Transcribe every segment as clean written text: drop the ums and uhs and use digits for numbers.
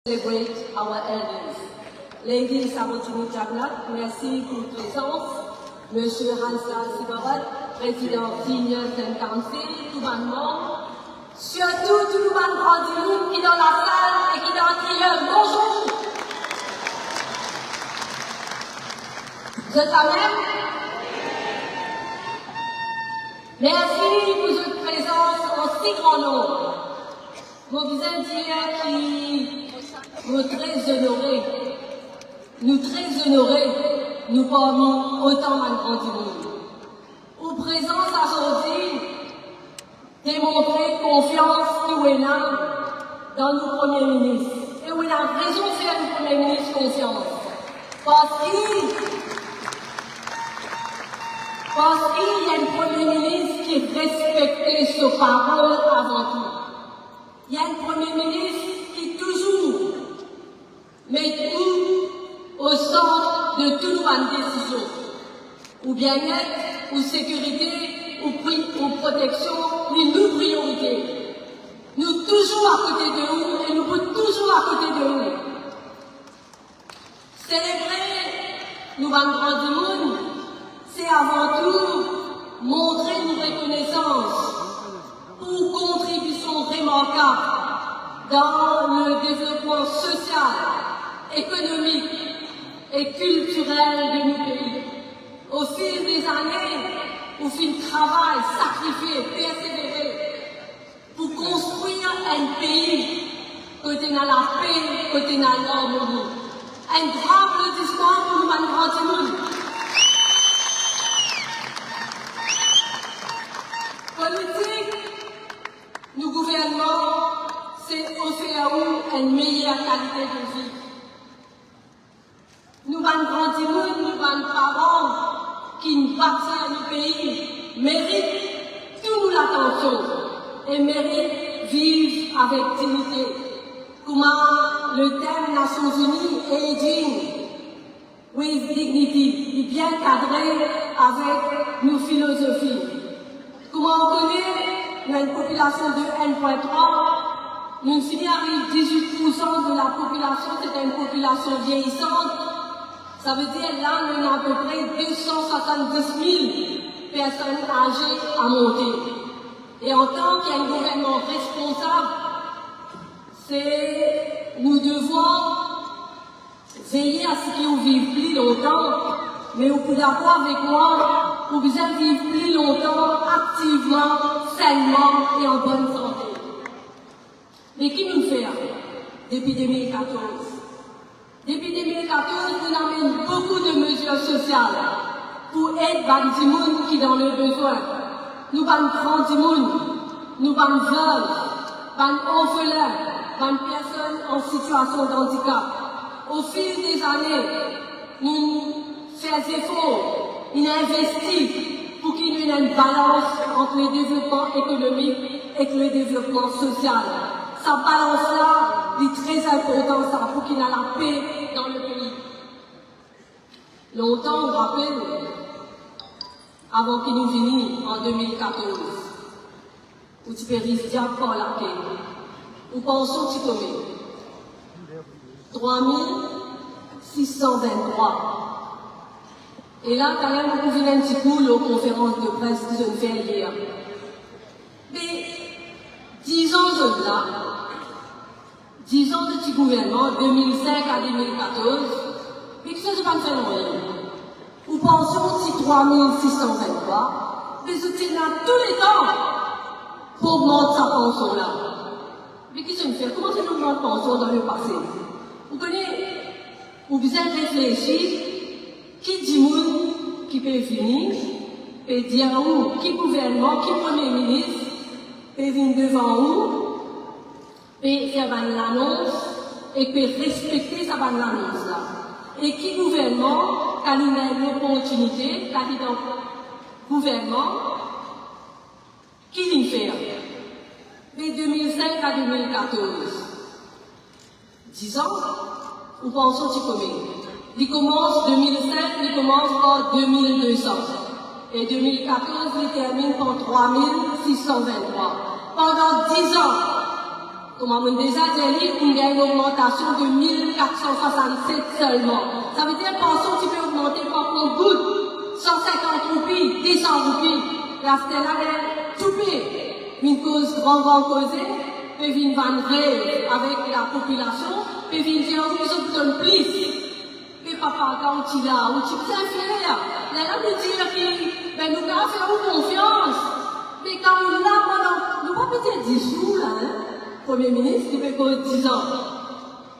Celebrate our elders. Lady Sabotini Jagnat, merci pour votre présence. Monsieur Hansa Sibarat, président Senior Council, tout le monde. Surtout tout le monde grand du monde qui est dans la salle et qui est dans le crieur. Bonjour. Vous êtes là même? Merci pour votre présence en si grand nombre. Vous vous dire qui nous très honorés, nous parmi autant de grands du monde. Aux présence aujourd'hui, démontrer confiance qui est là dans nos premiers ministres. Et on a raison de faire le premier ministre confiance. Parce qu'il y a un premier ministre qui respecte ses paroles avant tout. Il y a un premier ministre qui toujours met tout au centre de toute une décision. Ou bien-être, ou sécurité, ou protection, ni nous priorité. Nous toujours à côté de vous et nous sommes toujours à côté de vous. Célébrer nous allons grand du monde, c'est avant tout montrer une reconnaissance pour contribution remarquable dans le développement social, économique et culturel de nos pays. Au fil des années, au fil du travail, sacrifié, persévéré, pour construire un pays côté dans la paix, côté dans l'harmonie. Un grand applaudissement pour nous, un grand monde. Politique, nous gouvernement, c'est offrir à vous une meilleure qualité de vie. Nous, les grands monde, nous, les parents qui nous bâtissent le pays, méritent toute l'attention et méritent vivre avec dignité. Comment le thème Nations Unies, Aging with Dignity, est bien cadré avec nos philosophies. Comment on connaît une population de 1,3, nous finissons avec 18% de la population, c'est une population vieillissante. Ça veut dire là, nous avons à peu près 270 000 personnes âgées à monter. Et en tant qu'un gouvernement responsable, nous devons veiller à ce qu'ils vivent plus longtemps, mais vous pouvez d'accord avec moi, vous besoin vivre plus longtemps, activement, sainement et en bonne santé. Mais qui nous fait depuis 2014? Depuis 2014, nous avons beaucoup de mesures sociales pour aider les gens qui sont dans le besoin. Nous avons grands gens, nous avons veuves, les orphelins, les personnes en situation de handicap. Au fil des années, nous faisons des efforts, nous investissons pour qu'il y ait une balance entre le développement économique et le développement social. Cette balance-là est très importante pour qu'il y ait la paix dans le pays. Longtemps, on rappelle, avant qu'il nous venions en 2014, où tu peux risquer pour la paix, où pensons que tu connais 3623. Et là, quand même, vous venez un petit coup aux conférences de presse que je ne fais hier. Mais 10 ans de là, 10 ans de petit gouvernement, 2005 à 2014, mais que ça, je ne vais pas faire rien. Vous pensez que 3623, mais c'est là tous les temps pour augmenter sa pension là. Mais qu'est-ce que je fais? Comment c'est une augmente pension dans le passé? Vous connaissez, vous besoin réfléchir, qui dit moun, qui peut venir, peut dire où, qui gouvernement, qui premier ministre, peut venir devant vous, peut faire l'annonce et peut respecter sa annonce là. Et qui gouvernement, quand il a une opportunité, quand il est dans le gouvernement, qui vient faire? De 2005 à 2014. 10 ans, nous pensons que tu connais. Il commence 2005, il commence par 2200. Et 2014, il termine par 3623. Pendant 10 ans, Comme on a déjà dit, il y a une augmentation de 1467 seulement. Ça veut dire que pension tu peux augmenter par contre goutte, 150 roupies, 200 roupies. La Stella est tout payé. Une cause grand causée, peut venir vendre avec la population, peut venir dire que les autres donnent plus. Mais papa, quand tu l'as, ou tu peux faire, là, nous dire que ben, nous allons faire confiance. Mais quand on l'a pendant, nous pas peut-être 10 jours là, hein, Premier ministre, qui fait que 10 ans.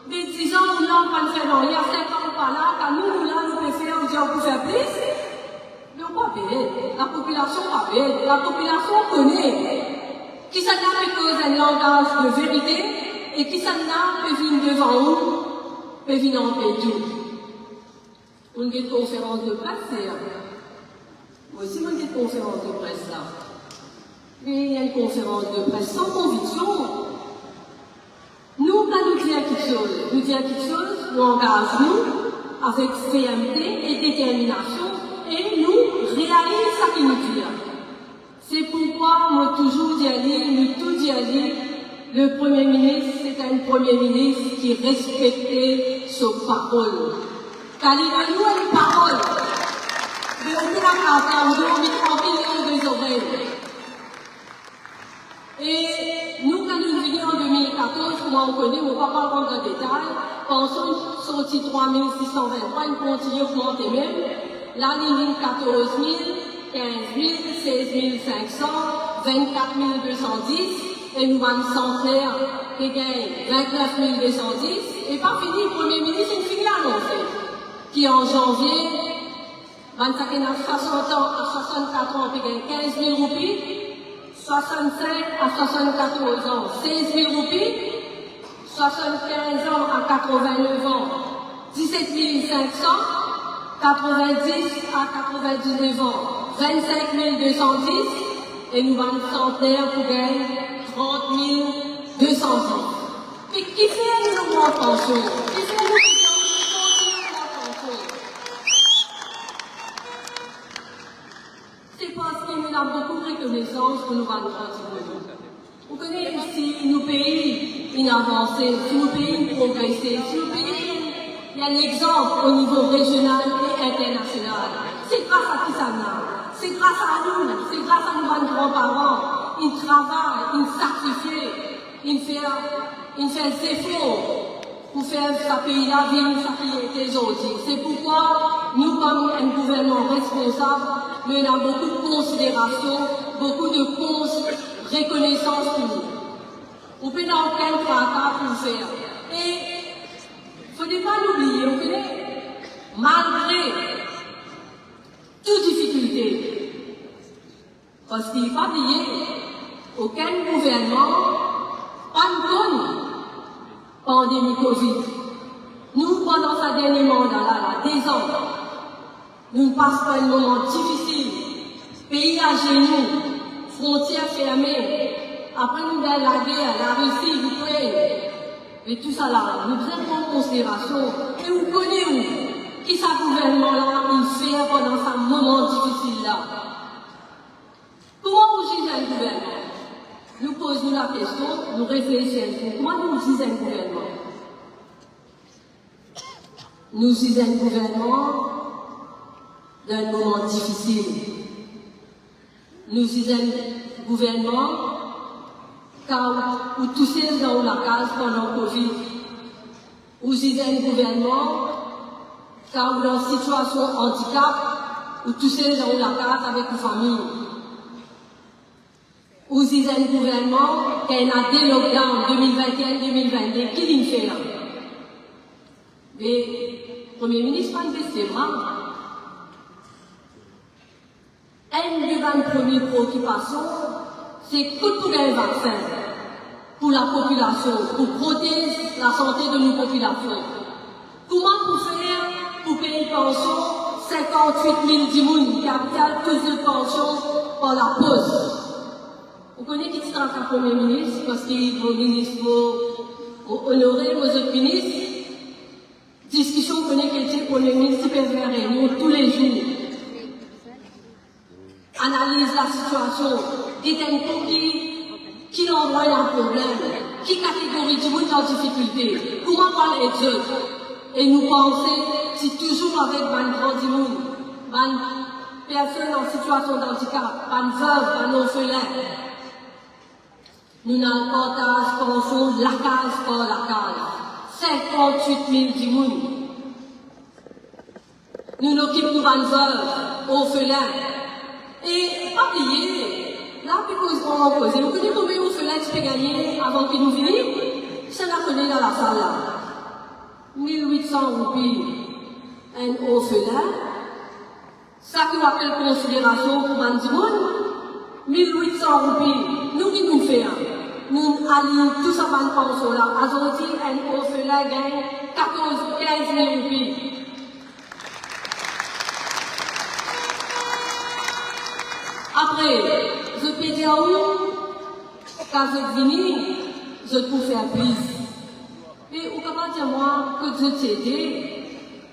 Mais 10 ans, nous l'avons pas fait non, il y a 5 ans pas là, quand nous là, nous pouvons faire, on peut faire plus. Mais on va payer. La population va payer. La population connaît. Qui s'en a fait cause un langage de vérité, et qui s'en a peut venir devant nous, peut venir en paix tout. Une conférence de presse, c'est moi aussi, une conférence de presse là. Mais il y a une conférence de presse sans conviction. Nous, quand nous disons quelque chose, nous engageons avec fermeté et détermination et nous réalisons ce qu'il nous dit. C'est pourquoi, moi, toujours nous tout dit, le Premier ministre, c'est un Premier ministre qui respectait ses paroles. Car il a une parole. Mais on peut la faire, on doit mettre en oreilles. Et nous, quand nous venions en 2014, comment on connaît, on ne va pas rentrer dans le détail, pensons sorti 3623, une continue augmenter même, la ligne 14 000, 15 000, 16 500, 24 210, et nous avons centenaire qui gagne 29 210, et pas fini, le Premier ministre, une fini annoncé, qui en janvier, 25 ans à 60 ans, à 64 ans, qui gagne 15 000 roupies, 65 à 74 ans, 16 000 roupies, 75 ans à 89 ans, 17 500, 90 à 99 ans, 25 210, et nous avons centenaire pour gagner 30 210. Et qui fait une augmentation? Qui fait une augmentation? C'est parce que nous avons beaucoup de reconnaissance que nous allons continuer. Vous connaissez ici nos pays, ils avancent, si nos pays progressent, si nos pays, il y a un exemple au niveau régional et international. C'est grâce à qui ça n'a. C'est grâce à nous, c'est grâce à nos grands-parents. Ils travaillent, ils sacrifient, ils font des efforts pour faire ce pays-là vivre ce qui est aujourd'hui. C'est pourquoi nous, comme un gouvernement responsable, nous avons beaucoup de considération, beaucoup de reconnaissance pour nous. On peut dans aucun tracas pour le faire. Et il ne faut pas l'oublier, on connaît, malgré toute difficulté, parce qu'il ne faut pas oublier, aucun gouvernement, pas de pandémie Covid. Nous, pendant ce dernier mandat-là, 10 ans, nous ne passons pas un moment difficile, pays à genoux, frontières fermées, après nous avons la guerre, la Russie, l'Ukraine, et tout ça là, nous prenons en considération, et vous connaissez où, qui ce gouvernement-là, il fait pendant ce moment difficile-là. Comment vous jugez un gouvernement? Nous posons la question, nous réfléchissons. Comment nous jugeons un gouvernement? Nous jugeons un gouvernement d'un moment difficile. Nous jugeons un gouvernement où tous ces gens ont la case pendant le Covid. Nous jugeons un gouvernement car dans une situation de handicap, où tous ces gens ont la case avec une famille. Ou si c'est un gouvernement qui a des lockdowns 2021-2022, qui l'y fait là? Mais le Premier ministre pas baissé bras. Une de mes premières préoccupations, c'est que pour un vaccin pour la population, pour protéger la santé de nos populations. Comment pour faire pour payer une pension 58 000 dimoun, capital plus de pension par la poste? Vous connaissez qui est le Premier ministre, parce qu'il est ministre honoré, aux autres ministres. Discussion, vous connaissez qui est le Premier ministre, qui peut faire réunion tous les jours. Analyse la situation, dit un coup qui envoie un problème. qui catégorie du monde en difficulté, comment on est Dieu. Et nous pensons, c'est toujours avec un grand du monde, une personne en situation de handicap, une veuve, un orphelin. Nous n'avons pas pensons la case par la case. 58 000 du monde. Nous nous occupons de une veuve, orphelin. Et pas oublier, là, parce qu'on a posé, vous connaissez combien d'orphelins tu peux gagner avant que nous venions? Ça n'a connu dans la salle là. 1800 roupies, un orphelin. Ça qui appelle considération pour un monde. 1800 roupies. Nous qui nous faisons? Nous allons tous à une pension là. Aujourd'hui, un orphelin gagne 14-15 000 roupies. Après, je peux dire quand je viens, je peux faire plus. Mais vous pouvez dire moi que je t'aide,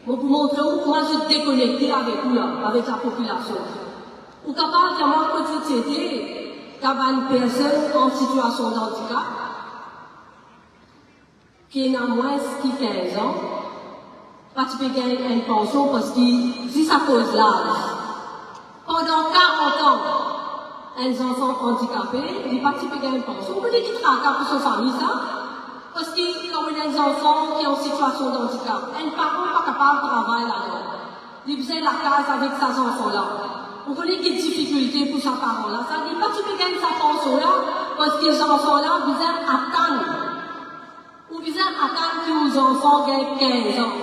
pour montrer comment je déconnecté avec vous, avec la population. Vous pouvez dire moi que je t'aide, quand une personne en situation de handicap, qui n'a moins de 15 ans, pas tu peux gagner une pension parce que si ça cause l'âge. Pendant 40 ans, un enfant handicapé, il participe à une pension. Vous pouvez dire qu'il travaille pour sa famille, ça. Parce que, comme des enfants qui sont en situation de handicap, un parent n'est pas capable de travailler là-dedans. Il faisait la case avec ses enfants-là. Vous connaissez quelle difficulté pour sa parent-là. Ça dit pas que tu peux gagner sa pension-là, parce que les enfants-là, vous êtes attendre. Ou vous êtes attendre que vos enfants gagnent 15 ans.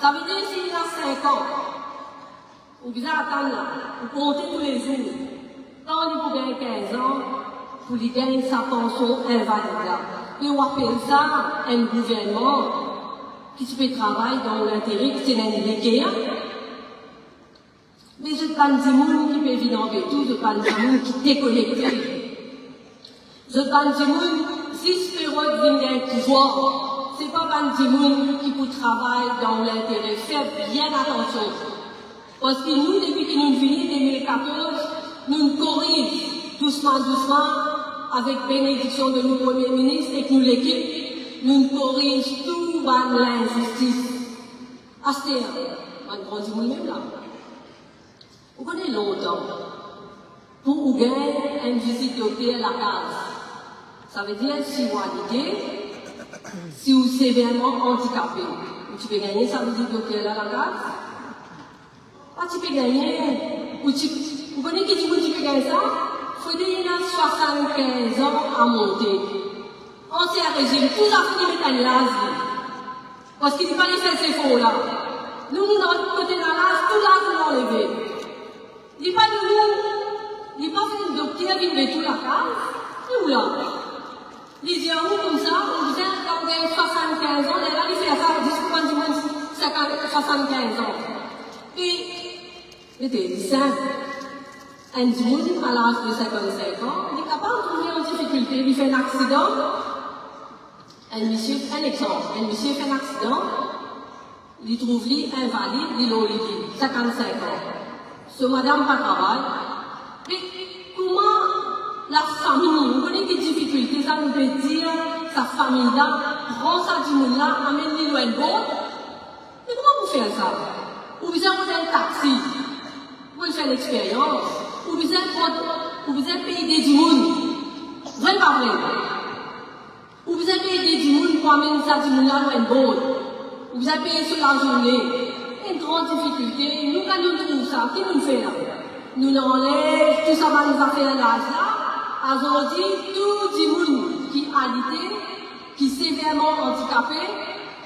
Ça veut dire s'il a 5 ans. Vous pouvez attendre là, vous comptez tous les jours. Quand il peut gagner 15 ans, pour lui gagner sa pension invalide là. Et on appelle ça un gouvernement qui peut travailler dans l'intérêt qui est indiqué. Mais je ne pas de monde qui peut vivre en tout, je ne pas de monde qui est déconnecté. Je ne pas de monde, si ce période vient d'un pouvoir, ce n'est pas de monde qui peut travailler dans l'intérêt. Faites bien attention. Parce que nous, depuis que nous venons en 2014, nous corrigeons doucement, avec bénédiction de nos premiers ministres et que nous l'équipe, nous corrigeons tout l'injustice. Acheter un grand monde même là. Vous connaissez longtemps, pour vous gagner une visite docteur à la case. Ça veut dire si vous habitez, si vous êtes sévèrement handicapé, tu peux gagner sa visite docteur à la case. Ah, tu peux gagner, vous connaissez qui tu peux gagner ça? Il faut dire qu'il y a 75 ans à monter. Ancien régime, tout a fini avec un l'âge. Parce qu'il ne faut pas les faire ces faux là. Nous, notre côté de l'âge, tout l'âge, nous l'enlever. Il n'est pas de nous, il n'est pas fait une docteur qui met tout la case. Et où là? Il dit à vous comme ça, on vient quand vous avez 75 ans, là, il fait ça, il dit pourquoi du moins 75 ans. Et, c'est simple. Un monde à l'âge de 55 ans, il est capable de trouver en difficulté, il fait un accident. Un exemple, un monsieur fait un accident, il trouve lui invalide, il est 55 ans. Ce madame pas travail. Mais comment la famille, vous connaissez des difficultés, ça nous veut dire, sa famille-là, prend ça du monde-là, amène-les loin de bon. Mais comment vous faites ça? Ou vous avez un taxi, vous pouvez faire l'expérience, ou vous avez payé du monde. Vrai pas vrai? Ou vous avez payé du monde pour amener ça du monde-là loin de bon. Ou vous avez payé sur la journée. Une grande difficulté, nous gagnons tout ça, qui nous fait là? Nous enlèvons tout ça dans les affaires là. Aujourd'hui, tout le monde qui a habité, qui est sévèrement handicapé,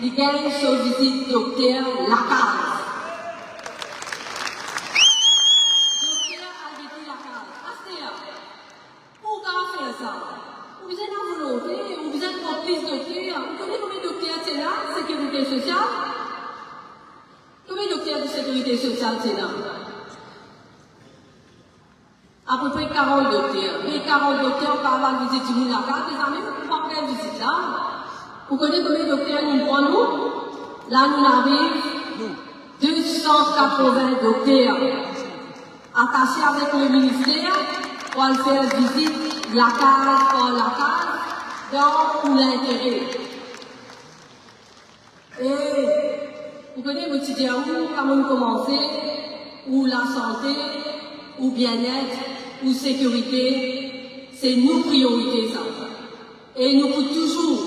il gagne sur visite docteur la case. Docteur a visité la case. Pourquoi faire ça? Vous êtes en volonté, vous êtes complice docteur. Vous connaissez combien de docteurs c'est là, sécurité sociale? Combien de docteurs de sécurité sociale c'est là? À peu près 40 docteurs. Mais 40 docteurs par la visite du la carte, les amis, vous ne pouvez pas faire visite là. Vous connaissez combien de docteurs nous prenons? Là, nous avons 280 docteurs attachés avec le ministère pour faire visite la case par la case dans l'intérêt. Et vous connaissez votre idée où, quand on commence, ou la santé, ou bien-être, ou sécurité, c'est nos priorités, ça. Et nous pouvons toujours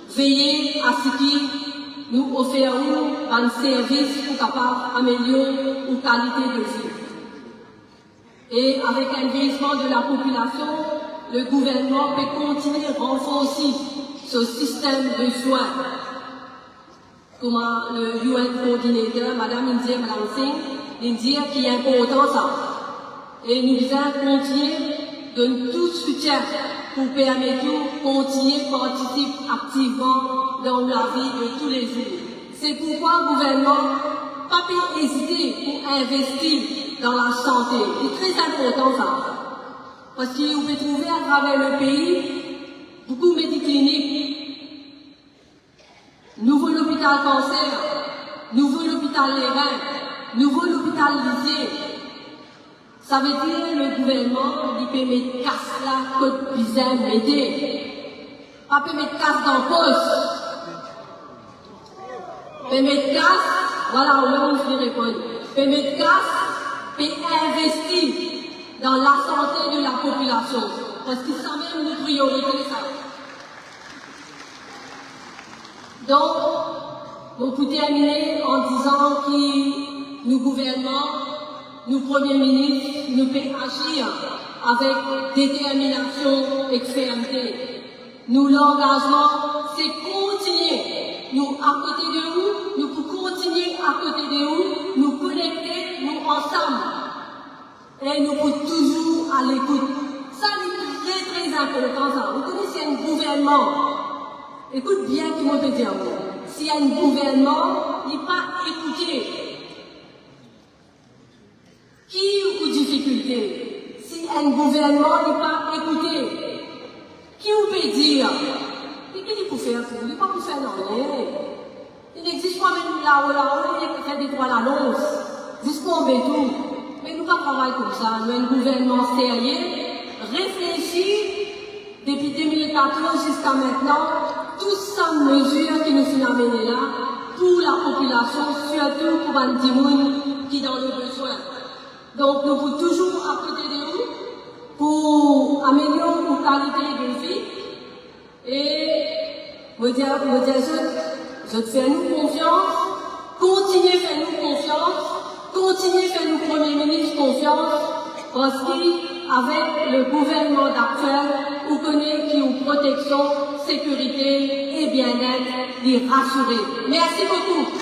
veiller à ce qui nous offre un service pour capable d'améliorer la qualité de vie. Et avec un vieillissement de la population, le gouvernement peut continuer à renforcer ce système de soins. Comme le UN coordinateur, Madame India, Madame Singh, India qui est important ça. Et nous devons continuer de tout soutien pour permettre de continuer à participer activement dans la vie de tous les jours. C'est pourquoi le gouvernement n'a pas hésité pour investir dans la santé. C'est très important ça. Parce que vous pouvez trouver à travers le pays beaucoup de médicliniques, nouveau l'hôpital cancer, nouveau l'hôpital les reins, nouveau l'hôpital lycée. Ça veut dire le gouvernement il peut mettre casse là, côte bizarre, m'aider. Pas peut mettre casse dans le poste. Peut mettre casse, voilà, on va répondre. Peut mettre casse, peut investir dans la santé de la population. Parce que ça même une priorité, ça. Donc, on peut terminer en disant que nous gouvernement, nous premiers ministres, nous pouvons agir avec détermination et fermeté. Nous, l'engagement, c'est continuer. Nous, à côté de vous, nous pouvons continuer à côté de vous, nous connecter, nous ensemble. Et nous pouvons toujours à l'écoute. Ça, c'est très, très important, ça. Vous connaissez un gouvernement. Écoute bien ce que je peux dire. S'il y a un gouvernement, il n'est pas écouté. Qui ou difficulté? Si un gouvernement n'est pas écouté, qui vous peut dire? Qu'est-ce qu'il faut faire pour? Il n'est pas pour faire rien. Il n'existe pas même là-haut, il peut faire des droits à l'annonce. Jusqu'au béton. Mais nous ne travaillons pas comme ça. Nous avons un gouvernement sérieux, réfléchi, depuis 2014 jusqu'à maintenant, toutes ces mesures qui nous sont amenées là, pour la population, surtout pour un petit qui est dans le besoin. Donc, nous pouvons toujours à côté de nous pour améliorer la qualité de vie. Et, je te fais nous confiance, continuez à faire nous confiance, continuez à faire nous Premier ministre confiance, parce qu'avec le gouvernement actuel, vous connaissez qui ont protection, sécurité et bien-être, les rassurer. Merci beaucoup.